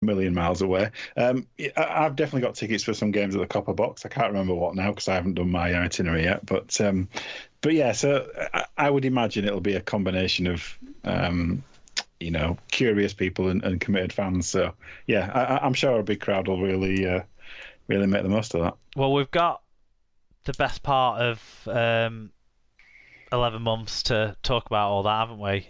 million miles away. I've definitely got tickets for some games at the Copper Box. I can't remember what now because I haven't done my itinerary yet. But yeah, so I would imagine it'll be a combination of curious people and committed fans. So yeah, I'm sure a big crowd will really make the most of that. Well, we've got the best part of 11 months to talk about all that, haven't we?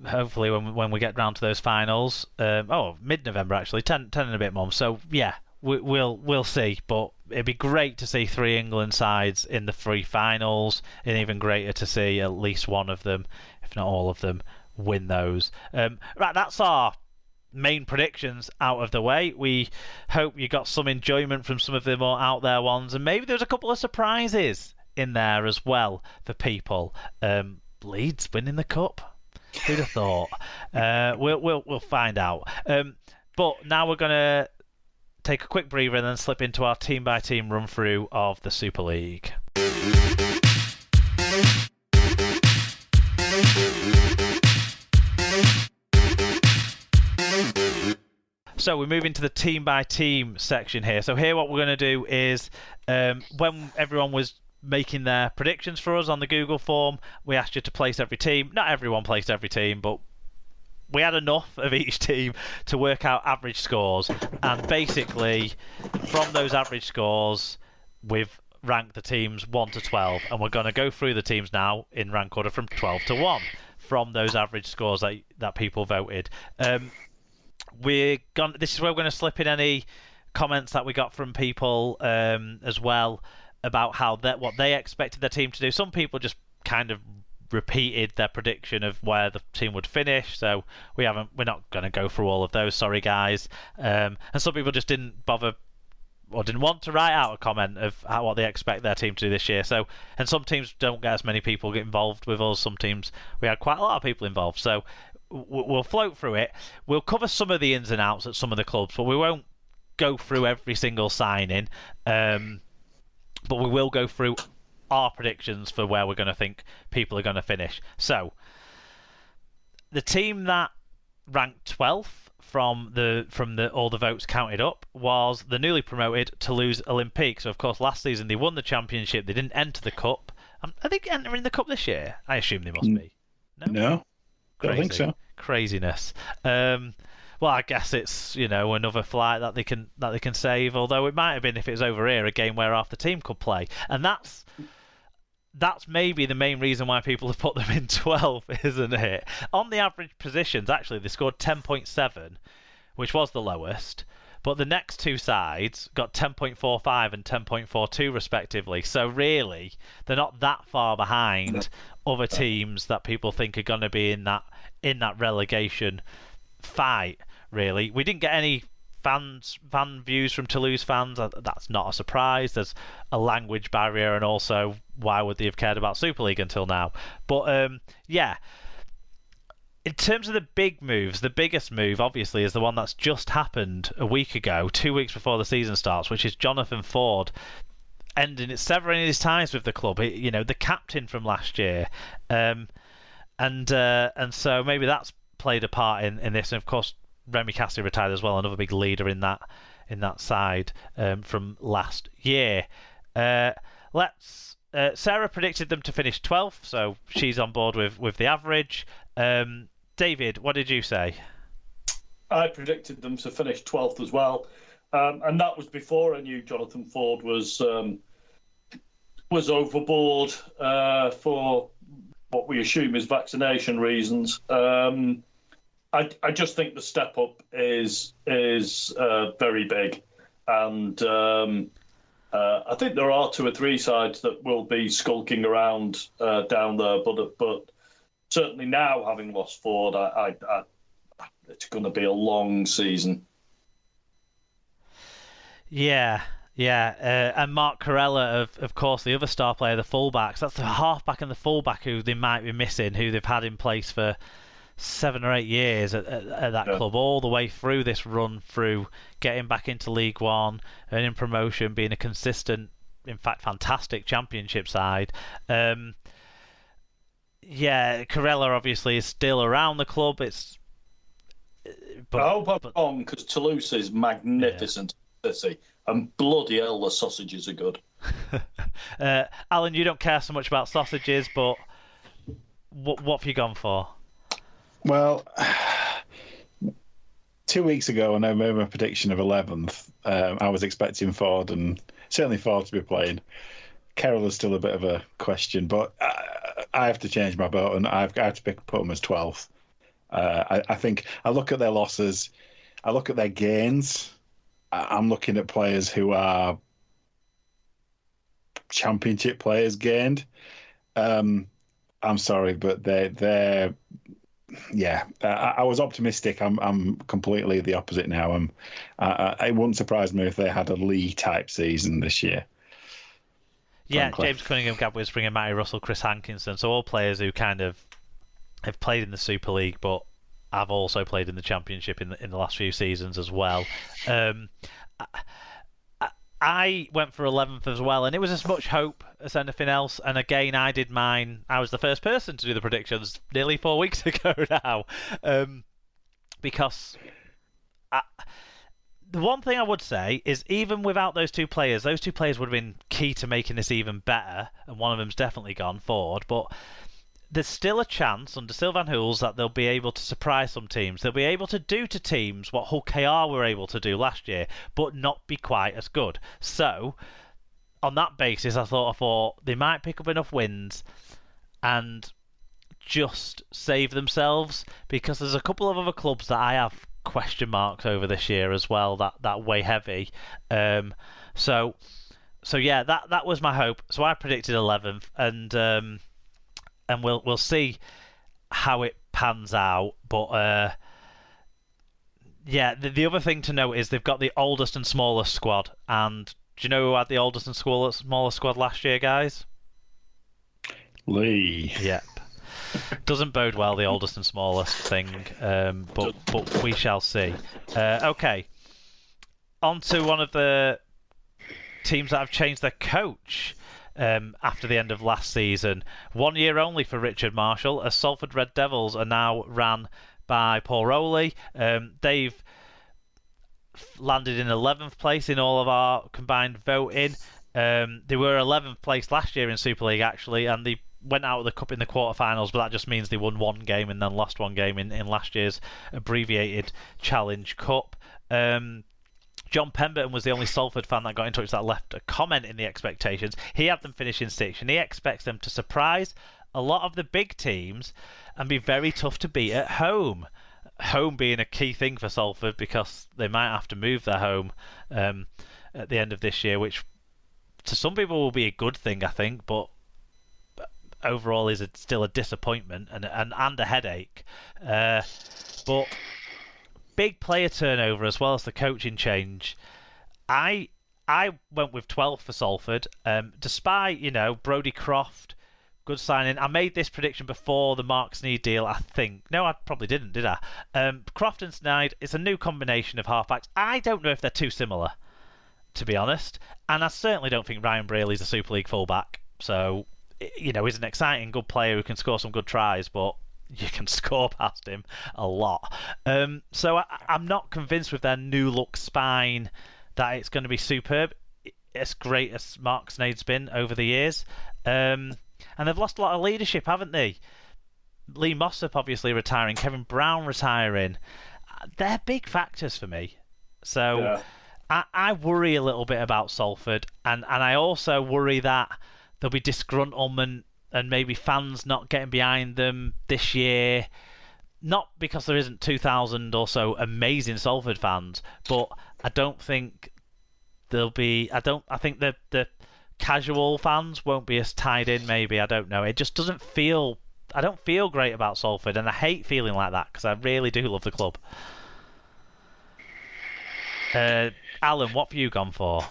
Hopefully, when we get round to those finals, mid-November actually, 10 and a bit months. So yeah, we'll see. But it'd be great to see three England sides in the three finals, and even greater to see at least one of them, if not all of them, win those. Right, that's our main predictions out of the way. We hope you got some enjoyment from some of the more out there ones, and maybe there's a couple of surprises in there as well for people. Leeds winning the cup. Who'd have thought? We'll find out. But now we're gonna take a quick breather and then slip into our team by team run through of the Super League. So we move into the team by team section here. So here what we're going to do is when everyone was making their predictions for us on the Google form, we asked you to place every team. Not everyone placed every team, but we had enough of each team to work out average scores. And basically, from those average scores, we've ranked the teams 1 to 12. And we're going to go through the teams now in rank order from 12 to 1 from those average scores that people voted. This is where we're going to slip in any comments that we got from people as well about what they expected their team to do. Some people just kind of repeated their prediction of where the team would finish, so we're not going to go through all of those. Sorry, guys. And some people just didn't bother or didn't want to write out a comment of what they expect their team to do this year. So, and some teams don't get as many people get involved with us. Some teams we had quite a lot of people involved. So we'll float through it. We'll cover some of the ins and outs at some of the clubs, but we won't go through every single signing. But we will go through our predictions for where we're going to think people are going to finish. So, the team that ranked 12th from all the votes counted up was the newly promoted Toulouse Olympique. So, of course, last season they won the championship. They didn't enter the cup. Are they entering the cup this year? I assume they must be. No, I don't think so. Craziness. Well, I guess it's another flight that they can save. Although it might have been, if it was over here, a game where half the team could play, and that's maybe the main reason why people have put them in 12, isn't it? On the average positions, actually, they scored 10.7, which was the lowest. But the next two sides got 10.45 and 10.42 respectively. So really, they're not that far behind other teams that people think are going to be in that relegation fight. Really, we didn't get any fan views from Toulouse fans. That's not a surprise. There's a language barrier, and also, why would they have cared about Super League until now? But yeah. In terms of the big moves, the biggest move, obviously, is the one that's just happened a week ago, 2 weeks before the season starts, which is Jonathan Ford severing his ties with the club. The captain from last year, and so maybe that's played a part in this. And of course, Remy Cassidy retired as well, another big leader in that side from last year. Sarah predicted them to finish 12th, so she's on board with the average. David, what did you say? I predicted them to finish 12th as well, and that was before I knew Jonathan Ford was overboard for what we assume is vaccination reasons. I just think the step up is very big, and I think there are 2 or 3 sides that will be skulking around down there, but certainly now, having lost Ford, it's going to be a long season. Yeah. And Mark Corella, of course, the other star player, the fullbacks. That's the halfback and the fullback who they might be missing, who they've had in place for 7 or 8 years at that club, all the way through this run, through getting back into League One, earning promotion, being a consistent, in fact, fantastic championship side. Corella obviously is still around the club. I hope I'm wrong, because Toulouse is magnificent city, and bloody hell, the sausages are good. Alan, you don't care so much about sausages, but what have you gone for? Well, 2 weeks ago, when I made my prediction of 11th, I was expecting Ford, and certainly Ford, to be playing. Carroll is still a bit of a question, but I have to change my vote, and I have to put them as 12th. I think I look at their losses, I look at their gains. I'm looking at players who are championship players gained. I'm sorry, but they're yeah. I was optimistic. I'm completely the opposite now. It wouldn't surprise me if they had a Lee type season this year. Yeah, frankly. James Cunningham, Gab Springer, Matty Russell, Chris Hankinson. So all players who kind of have played in the Super League, but have also played in the Championship in the last few seasons as well. I went for 11th as well, and it was as much hope as anything else. And again, I did mine. I was the first person to do the predictions nearly 4 weeks ago now, because the one thing I would say is, even without those two players would have been key to making this even better, and one of them's definitely gone forward. But there's still a chance under Sylvan Hules that they'll be able to surprise some teams. They'll be able to do to teams what Hull KR were able to do last year, but not be quite as good. So, on that basis, I thought they might pick up enough wins and just save themselves, because there's a couple of other clubs that I have question marks over this year as well that weigh heavy. So yeah, that was my hope. So I predicted 11th, and we'll see how it pans out. But yeah, the other thing to note is they've got the oldest and smallest squad. And do you know who had the oldest and smallest squad last year, guys? Lee. Yep. Doesn't bode well, the oldest and smallest thing, but we shall see. Okay, on to one of the teams that have changed their coach after the end of last season. 1 year only for Richard Marshall, as Salford Red Devils are now ran by Paul Rowley. They've landed in 11th place in all of our combined voting. They were 11th place last year in Super League, actually, and they went out of the cup in the quarterfinals, but that just means they won one game and then lost one game in last year's abbreviated Challenge Cup. John Pemberton was the only Salford fan that got in touch that left a comment in the expectations. He had them finishing 6th, and he expects them to surprise a lot of the big teams and be very tough to beat at home. Home being a key thing for Salford, because they might have to move their home at the end of this year, which to some people will be a good thing, I think, but overall is still a disappointment and a headache. But big player turnover as well as the coaching change. I went with 12 for Salford, despite Brodie Croft, good signing. I made this prediction before the Mark Sneyd deal, I think. No, I probably didn't, did I? Croft and Sneyd, it's a new combination of halfbacks. I don't know if they're too similar, to be honest, and I certainly don't think Ryan Braley's a Super League fullback. So, he's an exciting, good player who can score some good tries, but you can score past him a lot. So I'm not convinced with their new look spine that it's going to be superb. As great as Mark Sneyd's been over the years. And they've lost a lot of leadership, haven't they? Lee Mossop obviously retiring, Kevin Brown retiring. They're big factors for me. So yeah. I worry a little bit about Salford, and I also worry that there'll be disgruntlement and maybe fans not getting behind them this year. Not because there isn't 2,000 or so amazing Salford fans, but I don't think there'll be. I think the casual fans won't be as tied in. Maybe, I don't know. It just doesn't feel. I don't feel great about Salford, and I hate feeling like that because I really do love the club. Alan, what have you gone for?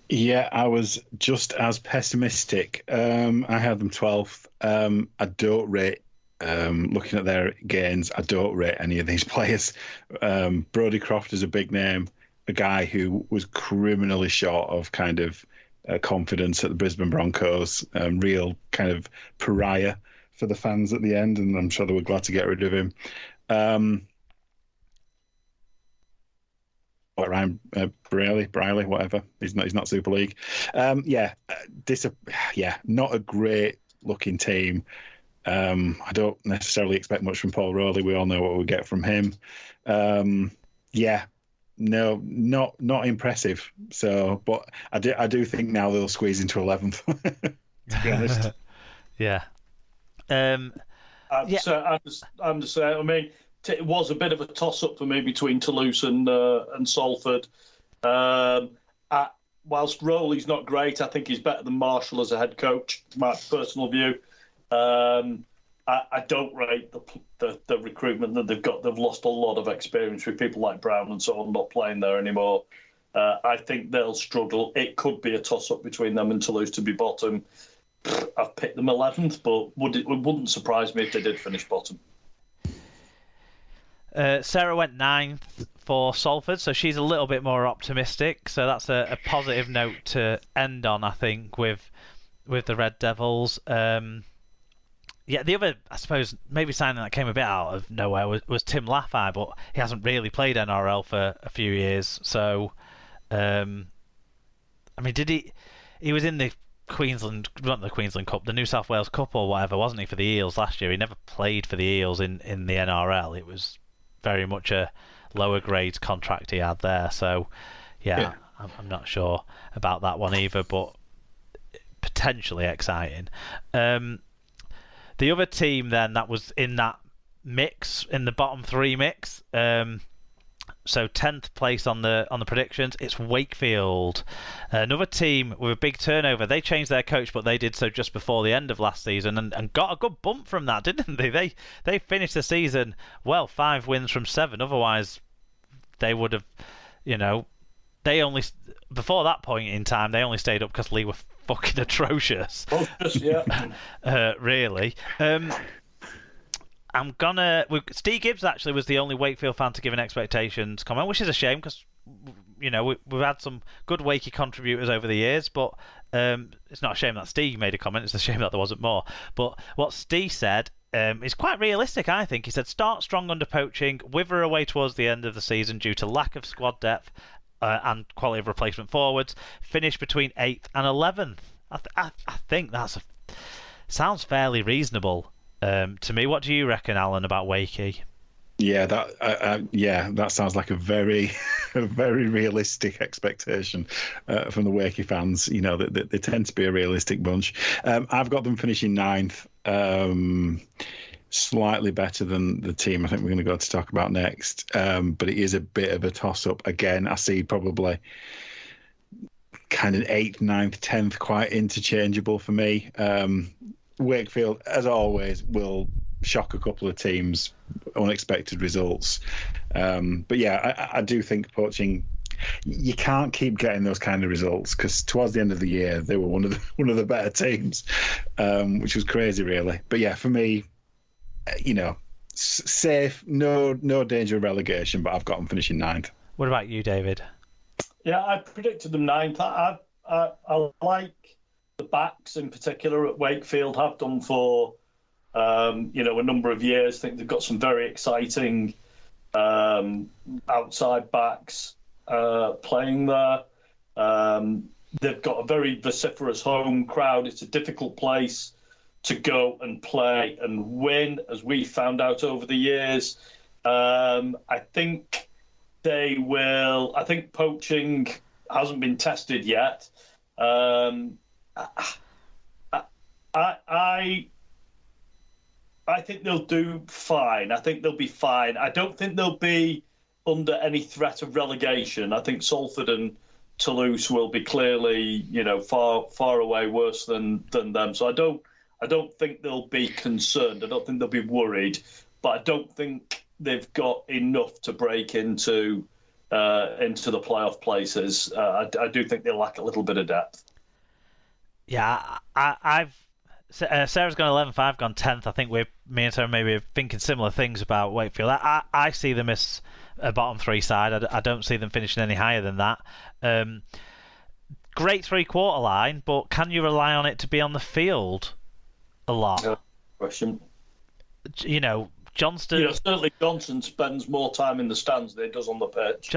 Yeah, I was just as pessimistic. I had them 12th. I don't rate, looking at their gains, I don't rate any of these players. Brodie Croft is a big name, a guy who was criminally short of kind of confidence at the Brisbane Broncos, real kind of pariah for the fans at the end, and I'm sure they were glad to get rid of him. Ryan Briley, whatever. He's not Super League. Not a great looking team. I don't necessarily expect much from Paul Rowley. We all know what we get from him. No, not impressive. So, but I do think now they'll squeeze into 11th. To be honest. Yeah. I'm the same. I mean, it was a bit of a toss-up for me between Toulouse and Salford. Whilst Rowley's not great, I think he's better than Marshall as a head coach. My personal view. I don't rate the recruitment that they've got. They've lost a lot of experience with people like Brown and so on not playing there anymore. I think they'll struggle. It could be a toss-up between them and Toulouse to be bottom. I've picked them 11th, but it wouldn't surprise me if they did finish bottom. Sarah went 9th for Salford, so she's a little bit more optimistic. So that's a positive note to end on, I think, with the Red Devils. The other, I suppose, maybe signing that came a bit out of nowhere was Tim Laffey, but he hasn't really played NRL for a few years. So, did he? He was in the not the Queensland Cup, the New South Wales Cup or whatever, wasn't he, for the Eels last year? He never played for the Eels in the NRL. It was very much a lower grades contract he had there. So, I'm not sure about that one either, but potentially exciting. The other team then that was in that mix, in the bottom three mix, so 10th place on the predictions, it's Wakefield. Another team with a big turnover. They changed their coach, but they did so just before the end of last season and got a good bump from that, didn't they? They finished the season, 5 wins from 7. Otherwise, they would have, they only, before that point in time, they only stayed up because Lee were fucking atrocious. Really. Steve Gibbs actually was the only Wakefield fan to give an expectations comment, which is a shame because we've had some good Wakey contributors over the years, but it's not a shame that Steve made a comment. It's a shame that there wasn't more. But what Steve said is quite realistic, I think. He said, start strong under poaching, wither away towards the end of the season due to lack of squad depth and quality of replacement forwards, finish between 8th and 11th. I think sounds fairly reasonable to me. What do you reckon, Alan, about Wakey? Yeah, that sounds like a very, a very realistic expectation from the Wakey fans. They tend to be a realistic bunch. I've got them finishing 9th, slightly better than the team I think we're going to go to talk about next. But it is a bit of a toss-up. Again, I see probably kind of 8th, 9th, 10th quite interchangeable for me. Wakefield, as always, will shock a couple of teams, unexpected results. But yeah, I do think poaching, you can't keep getting those kind of results because towards the end of the year they were one of the better teams, which was crazy, really. But yeah, for me, safe, no danger of relegation, but I've got them finishing 9th. What about you, David? Yeah, I predicted them 9th. I like the backs in particular at Wakefield, have done for a number of years. I think they've got some very exciting outside backs playing there. They've got a very vociferous home crowd. It's a difficult place to go and play and win, as we found out over the years. I think they will. I think poaching hasn't been tested yet. I think they'll do fine. I think they'll be fine. I don't think they'll be under any threat of relegation. I think Salford and Toulouse will be clearly, far away worse than them. So I don't think they'll be concerned. I don't think they'll be worried. But I don't think they've got enough to break into the playoff places. I do think they lack a little bit of depth. Yeah, Sarah's gone 11th, I've gone 10th. I think me and Sarah maybe are thinking similar things about Wakefield. I see them as a bottom 3 side. I don't see them finishing any higher than that. Great 3-quarter line, but can you rely on it to be on the field a lot? No question. Johnston... certainly Johnson spends more time in the stands than he does on the pitch.